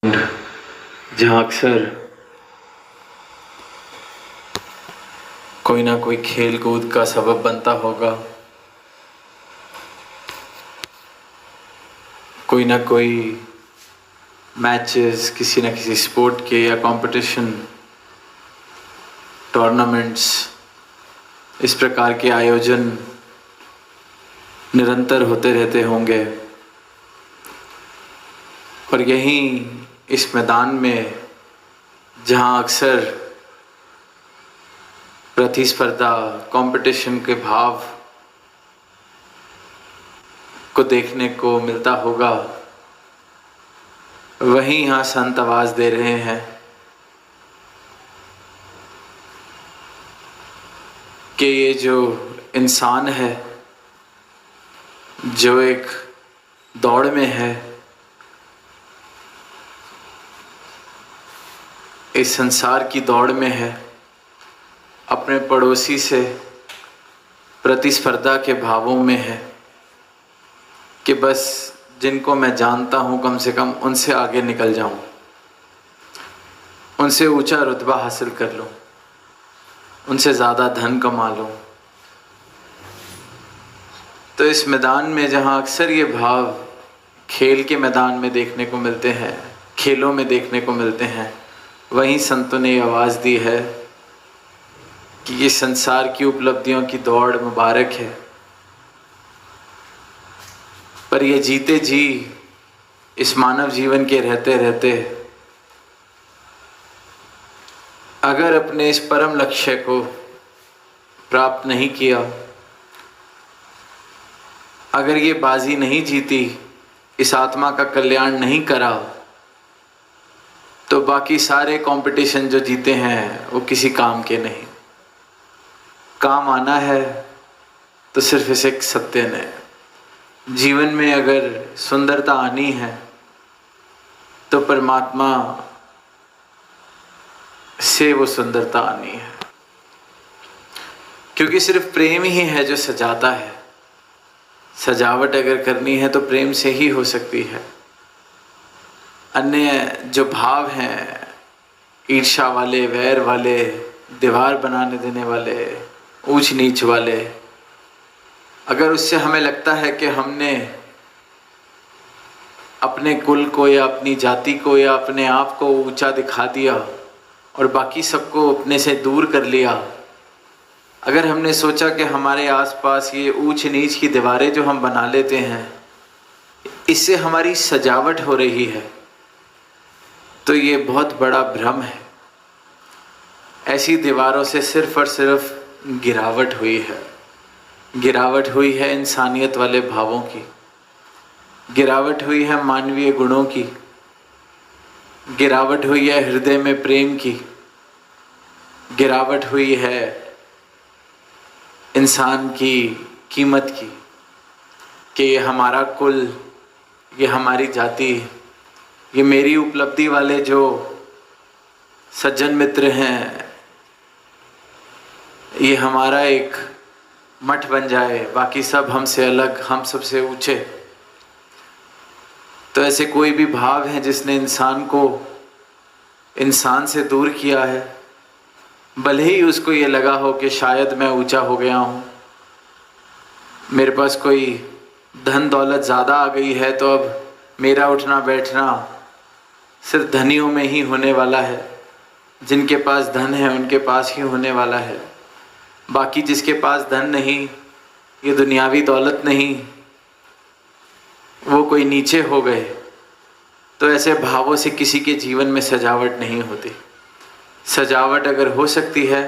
जहाँ अक्सर कोई ना कोई खेल कूद का सबब बनता होगा, कोई ना कोई मैचेस किसी न किसी स्पोर्ट के या कंपटीशन, टूर्नामेंट्स, इस प्रकार के आयोजन निरंतर होते रहते होंगे। और यहीं इस मैदान में जहाँ अक्सर प्रतिस्पर्धा, कंपटीशन के भाव को देखने को मिलता होगा, वहीं यहाँ संत आवाज दे रहे हैं कि ये जो इंसान है, जो एक दौड़ में है, इस संसार की दौड़ में है, अपने पड़ोसी से प्रतिस्पर्धा के भावों में है कि बस जिनको मैं जानता हूँ कम से कम उनसे आगे निकल जाऊँ, उनसे ऊंचा रुतबा हासिल कर लूँ, उनसे ज़्यादा धन कमा लूँ। तो इस मैदान में जहाँ अक्सर ये भाव खेल के मैदान में देखने को मिलते हैं, खेलों में देखने को मिलते हैं, वहीं संतों ने आवाज़ दी है कि ये संसार की उपलब्धियों की दौड़ मुबारक है, पर ये जीते जी इस मानव जीवन के रहते रहते अगर अपने इस परम लक्ष्य को प्राप्त नहीं किया, अगर ये बाजी नहीं जीती, इस आत्मा का कल्याण नहीं करा, तो बाकी सारे कंपटीशन जो जीते हैं वो किसी काम के नहीं। काम आना है तो सिर्फ इसे एक सत्य ने जीवन में अगर सुंदरता आनी है तो परमात्मा से वो सुंदरता आनी है, क्योंकि सिर्फ प्रेम ही है जो सजाता है। सजावट अगर करनी है तो प्रेम से ही हो सकती है। अन्य जो भाव हैं, ईर्ष्या वाले, वैर वाले, दीवार बनाने देने वाले, ऊंच नीच वाले, अगर उससे हमें लगता है कि हमने अपने कुल को या अपनी जाति को या अपने आप को ऊंचा दिखा दिया और बाकी सबको अपने से दूर कर लिया, अगर हमने सोचा कि हमारे आसपास ये ऊंच नीच की दीवारें जो हम बना लेते हैं इससे हमारी सजावट हो रही है, तो ये बहुत बड़ा भ्रम है। ऐसी दीवारों से सिर्फ और सिर्फ गिरावट हुई है। गिरावट हुई है इंसानियत वाले भावों की, गिरावट हुई है मानवीय गुणों की, गिरावट हुई है हृदय में प्रेम की, गिरावट हुई है इंसान की कीमत की, कि ये हमारा कुल, ये हमारी जाति, ये मेरी उपलब्धि वाले जो सज्जन मित्र हैं, ये हमारा एक मठ बन जाए, बाकी सब हमसे अलग, हम सबसे ऊंचे। तो ऐसे कोई भी भाव है जिसने इंसान को इंसान से दूर किया है, भले ही उसको ये लगा हो कि शायद मैं ऊंचा हो गया हूँ, मेरे पास कोई धन दौलत ज़्यादा आ गई है, तो अब मेरा उठना बैठना सिर्फ धनियों में ही होने वाला है, जिनके पास धन है उनके पास ही होने वाला है, बाकी जिसके पास धन नहीं, ये दुनियावी दौलत नहीं, वो कोई नीचे हो गए। तो ऐसे भावों से किसी के जीवन में सजावट नहीं होती। सजावट अगर हो सकती है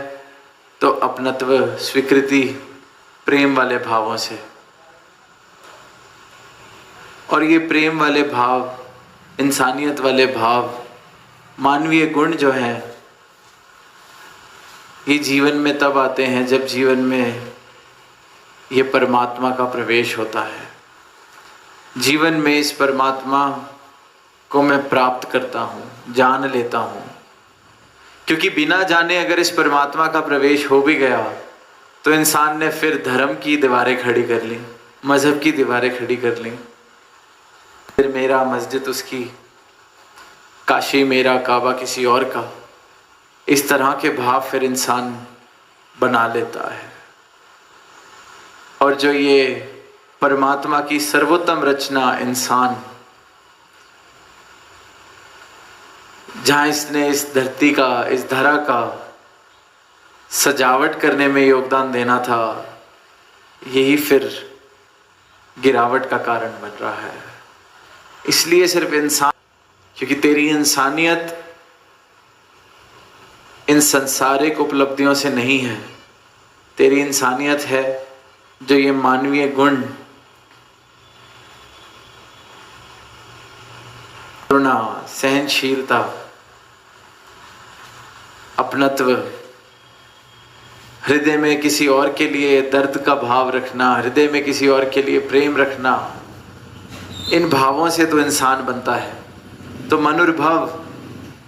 तो अपनत्व, स्वीकृति, प्रेम वाले भावों से। और ये प्रेम वाले भाव, इंसानियत वाले भाव, मानवीय गुण जो हैं, ये जीवन में तब आते हैं जब जीवन में ये परमात्मा का प्रवेश होता है। जीवन में इस परमात्मा को मैं प्राप्त करता हूँ, जान लेता हूँ, क्योंकि बिना जाने अगर इस परमात्मा का प्रवेश हो भी गया तो इंसान ने फिर धर्म की दीवारें खड़ी कर ली, मज़हब की दीवारें खड़ी कर ली, फिर मेरा मस्जिद उसकी काशी मेरा काबा किसी और का, इस तरह के भाव फिर इंसान बना लेता है। और जो ये परमात्मा की सर्वोत्तम रचना इंसान, जहाँ इसने इस धरती का, इस धरा का सजावट करने में योगदान देना था, यही फिर गिरावट का कारण बन रहा है। इसलिए सिर्फ इंसान, क्योंकि तेरी इंसानियत इन संसारिक उपलब्धियों से नहीं है, तेरी इंसानियत है जो ये मानवीय गुण, करुणा, सहनशीलता, अपनत्व, हृदय में किसी और के लिए दर्द का भाव रखना, हृदय में किसी और के लिए प्रेम रखना, इन भावों से तो इंसान बनता है। तो मनुर्भव,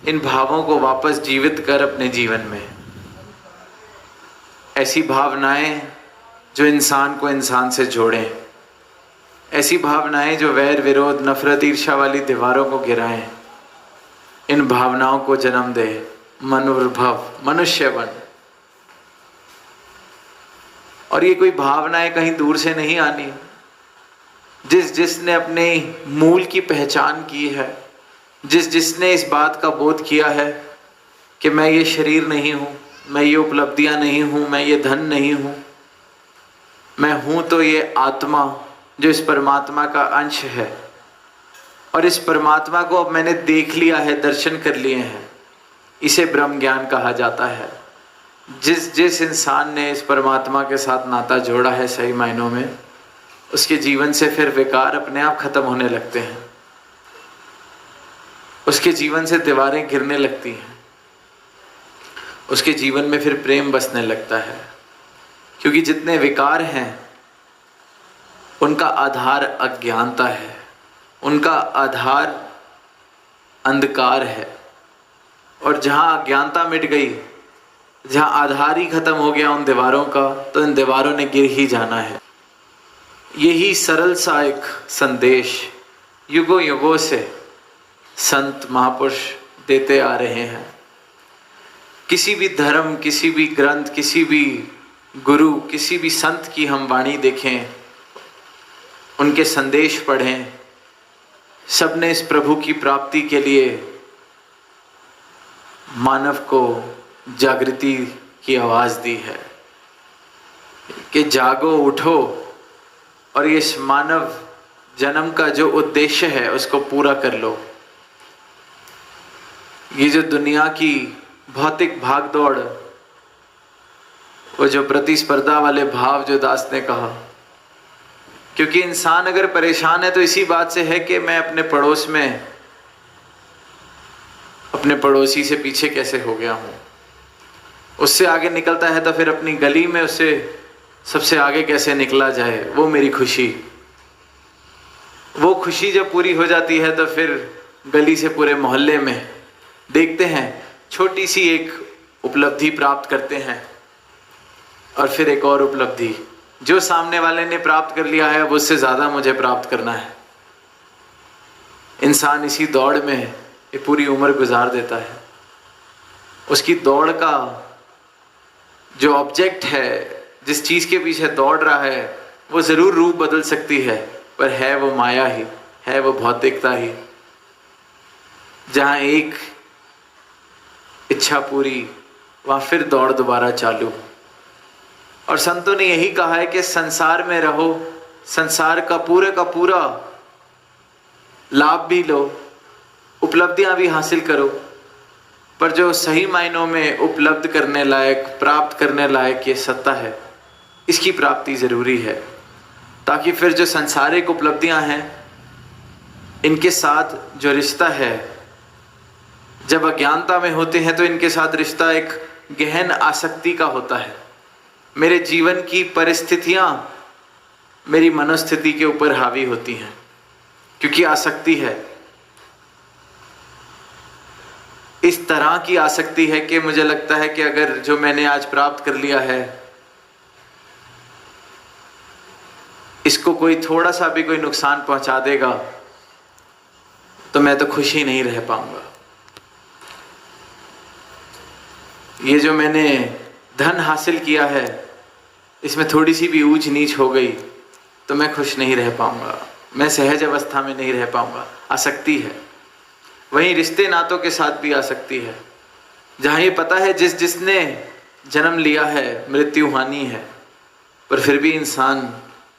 इन भावों को वापस जीवित कर अपने जीवन में। ऐसी भावनाएं जो इंसान को इंसान से जोड़ें, ऐसी भावनाएं जो वैर विरोध नफरत ईर्ष्या वाली दीवारों को गिराएं, इन भावनाओं को जन्म दे मनुर्भव, मनुष्य बन। और ये कोई भावनाएं कहीं दूर से नहीं आनी। जिसने अपने मूल की पहचान की है, जिसने इस बात का बोध किया है कि मैं ये शरीर नहीं हूँ, मैं ये उपलब्धियाँ नहीं हूँ, मैं ये धन नहीं हूँ, मैं हूँ तो ये आत्मा जो इस परमात्मा का अंश है। और इस परमात्मा को अब मैंने देख लिया है, दर्शन कर लिए हैं, इसे ब्रह्म ज्ञान कहा जाता है। जिस इंसान ने इस परमात्मा के साथ नाता जोड़ा है सही मायनों में, उसके जीवन से फिर विकार अपने आप खत्म होने लगते हैं, उसके जीवन से दीवारें गिरने लगती हैं, उसके जीवन में फिर प्रेम बसने लगता है। क्योंकि जितने विकार हैं उनका आधार अज्ञानता है, उनका आधार अंधकार है। और जहाँ अज्ञानता मिट गई, जहाँ आधार ही खत्म हो गया उन दीवारों का, तो इन दीवारों ने गिर ही जाना है। यही सरल सा एक संदेश युगों युगों से संत महापुरुष देते आ रहे हैं। किसी भी धर्म, किसी भी ग्रंथ, किसी भी गुरु, किसी भी संत की हम वाणी देखें, उनके संदेश पढ़ें, सबने इस प्रभु की प्राप्ति के लिए मानव को जागृति की आवाज दी है कि जागो, उठो और इस मानव जन्म का जो उद्देश्य है उसको पूरा कर लो। ये जो दुनिया की भौतिक भागदौड़, वो जो प्रतिस्पर्धा वाले भाव जो दास ने कहा, क्योंकि इंसान अगर परेशान है तो इसी बात से है कि मैं अपने पड़ोस में अपने पड़ोसी से पीछे कैसे हो गया हूँ। उससे आगे निकलता है तो फिर अपनी गली में उससे सबसे आगे कैसे निकला जाए, वो मेरी खुशी। वो खुशी जब पूरी हो जाती है तो फिर गली से पूरे मोहल्ले में देखते हैं छोटी सी एक उपलब्धि प्राप्त करते हैं, और फिर एक और उपलब्धि, जो सामने वाले ने प्राप्त कर लिया है वो उससे ज़्यादा मुझे प्राप्त करना है। इंसान इसी दौड़ में ये पूरी उम्र गुजार देता है। उसकी दौड़ का जो ऑब्जेक्ट है, जिस चीज़ के पीछे दौड़ रहा है, वो ज़रूर रूप बदल सकती है, पर है वो माया ही, है वो भौतिकता ही। जहाँ एक इच्छा पूरी, वहाँ फिर दौड़ दोबारा चालू। और संतों ने यही कहा है कि संसार में रहो, संसार का पूरा लाभ भी लो, उपलब्धियां भी हासिल करो, पर जो सही मायनों में उपलब्ध करने लायक, प्राप्त करने लायक ये सत्ता है, इसकी प्राप्ति ज़रूरी है, ताकि फिर जो संसारिक उपलब्धियां हैं इनके साथ जो रिश्ता है, जब अज्ञानता में होते हैं तो इनके साथ रिश्ता एक गहन आसक्ति का होता है। मेरे जीवन की परिस्थितियां मेरी मनोस्थिति के ऊपर हावी होती हैं, क्योंकि आसक्ति है। इस तरह की आसक्ति है कि मुझे लगता है कि अगर जो मैंने आज प्राप्त कर लिया है, इसको कोई थोड़ा सा भी कोई नुकसान पहुंचा देगा तो मैं तो खुश ही नहीं रह पाऊंगा। ये जो मैंने धन हासिल किया है इसमें थोड़ी सी भी ऊंच नीच हो गई तो मैं खुश नहीं रह पाऊंगा, मैं सहज अवस्था में नहीं रह पाऊंगा। आसक्ति है। वहीं रिश्ते नातों के साथ भी आसक्ति है, जहाँ ये पता है जिसने जन्म लिया है मृत्यु हानि है, पर फिर भी इंसान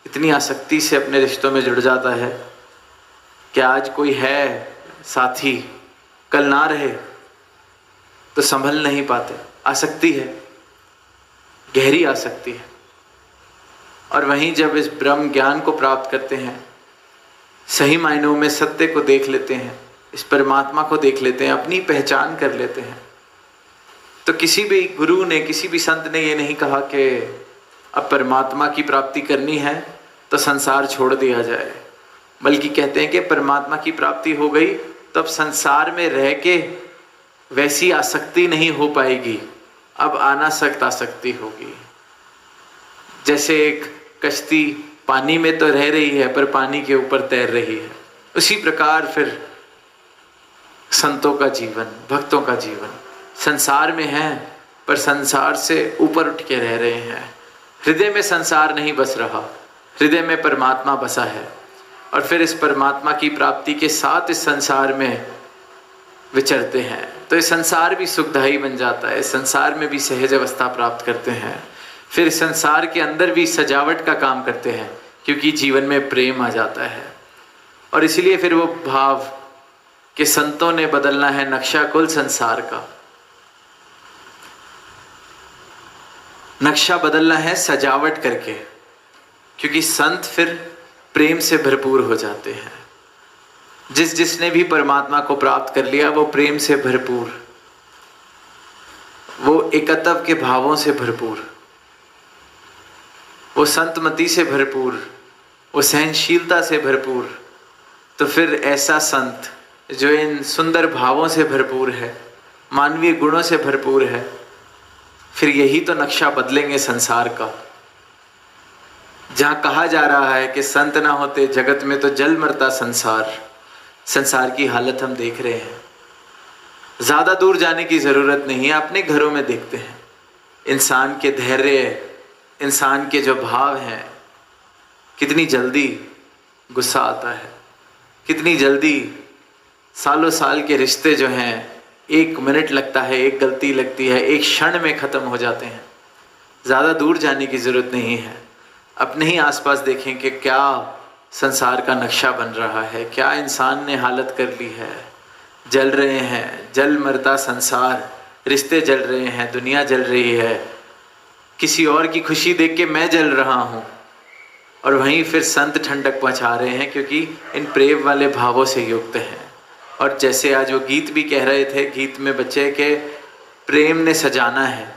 इतनी आसक्ति से अपने रिश्तों में जुड़ जाता है कि आज कोई है साथी, कल ना रहे तो संभल नहीं पाते। आसक्ति है, गहरी आसक्ति है। और वहीं जब इस ब्रह्म ज्ञान को प्राप्त करते हैं, सही मायनों में सत्य को देख लेते हैं, इस परमात्मा को देख लेते हैं, अपनी पहचान कर लेते हैं, तो किसी भी गुरु ने, किसी भी संत ने ये नहीं कहा कि अब परमात्मा की प्राप्ति करनी है तो संसार छोड़ दिया जाए, बल्कि कहते हैं कि परमात्मा की प्राप्ति हो गई तो अब संसार में रह के वैसी आसक्ति नहीं हो पाएगी, अब अनासक्त आसक्ति होगी। जैसे एक कश्ती पानी में तो रह रही है पर पानी के ऊपर तैर रही है, उसी प्रकार फिर संतों का जीवन, भक्तों का जीवन संसार में है पर संसार से ऊपर उठ के रह रहे हैं। हृदय में संसार नहीं बस रहा, हृदय में परमात्मा बसा है। और फिर इस परमात्मा की प्राप्ति के साथ इस संसार में विचरते हैं तो इस संसार भी सुखदायी बन जाता है, इस संसार में भी सहज अवस्था प्राप्त करते हैं। फिर संसार के अंदर भी सजावट का काम करते हैं, क्योंकि जीवन में प्रेम आ जाता है। और इसलिए फिर वो भाव कि संतों ने बदलना है नक्शा कुल संसार का, नक्शा बदलना है सजावट करके, क्योंकि संत फिर प्रेम से भरपूर हो जाते हैं। जिसने भी परमात्मा को प्राप्त कर लिया वो प्रेम से भरपूर, वो एकत्व के भावों से भरपूर, वो संतमति से भरपूर, वो सहनशीलता से भरपूर। तो फिर ऐसा संत जो इन सुंदर भावों से भरपूर है, मानवीय गुणों से भरपूर है, फिर यही तो नक्शा बदलेंगे संसार का। जहाँ कहा जा रहा है कि संत ना होते जगत में तो जल मरता संसार, संसार की हालत हम देख रहे हैं। ज़्यादा दूर जाने की ज़रूरत नहीं है, अपने घरों में देखते हैं इंसान के धैर्य, इंसान के जो भाव हैं, कितनी जल्दी गुस्सा आता है, कितनी जल्दी सालों साल के रिश्ते जो हैं, एक मिनट लगता है, एक गलती लगती है, एक क्षण में ख़त्म हो जाते हैं। ज़्यादा दूर जाने की ज़रूरत नहीं है, अपने ही आसपास देखें कि क्या संसार का नक्शा बन रहा है, क्या इंसान ने हालत कर ली है। जल रहे हैं, जल मरता संसार, रिश्ते जल रहे हैं, दुनिया जल रही है। किसी और की खुशी देख के मैं जल रहा हूँ, और वहीं फिर संत ठंडक पहुँचा रहे हैं, क्योंकि इन प्रेम वाले भावों से युक्त हैं। और जैसे आज वो गीत भी कह रहे थे, गीत में बच्चे के प्रेम ने सजाना है,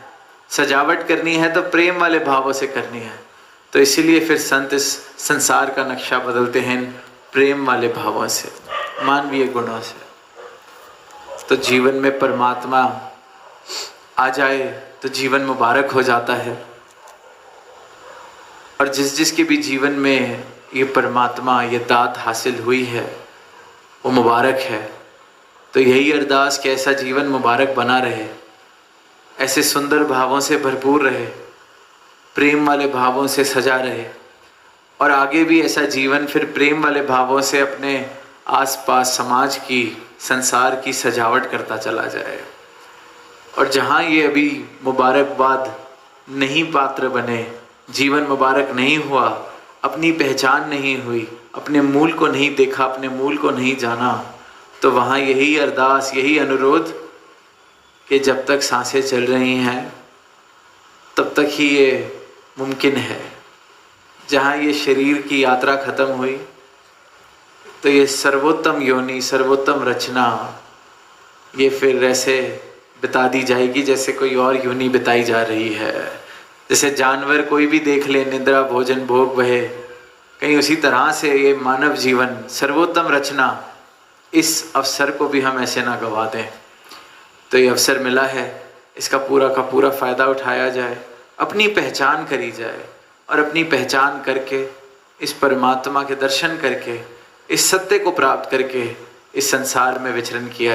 सजावट करनी है तो प्रेम वाले भावों से करनी है। तो इसीलिए फिर संत इस संसार का नक्शा बदलते हैं प्रेम वाले भावों से, मानवीय गुणों से। तो जीवन में परमात्मा आ जाए तो जीवन मुबारक हो जाता है। और जिसके भी जीवन में ये परमात्मा, ये दात हासिल हुई है, वो मुबारक है। तो यही अरदास कि ऐसा जीवन मुबारक बना रहे, ऐसे सुंदर भावों से भरपूर रहे, प्रेम वाले भावों से सजा रहे, और आगे भी ऐसा जीवन फिर प्रेम वाले भावों से अपने आसपास समाज की, संसार की सजावट करता चला जाए। और जहाँ ये अभी मुबारकबाद नहीं पात्र बने, जीवन मुबारक नहीं हुआ, अपनी पहचान नहीं हुई, अपने मूल को नहीं देखा, अपने मूल को नहीं जाना, तो वहाँ यही अरदास, यही अनुरोध कि जब तक सांसें चल रही हैं तब तक ही ये मुमकिन है। जहाँ ये शरीर की यात्रा ख़त्म हुई तो ये सर्वोत्तम योनि, सर्वोत्तम रचना ये फिर ऐसे बिता दी जाएगी जैसे कोई और योनि बिताई जा रही है। जैसे जानवर कोई भी देख ले, निद्रा भोजन भोग वहे, कहीं उसी तरह से ये मानव जीवन सर्वोत्तम रचना, इस अवसर को भी हम ऐसे ना गवा दें। तो ये अवसर मिला है, इसका पूरा का पूरा फ़ायदा उठाया जाए, अपनी पहचान करी जाए, और अपनी पहचान करके इस परमात्मा के दर्शन करके, इस सत्य को प्राप्त करके इस संसार में विचरण किया जाए।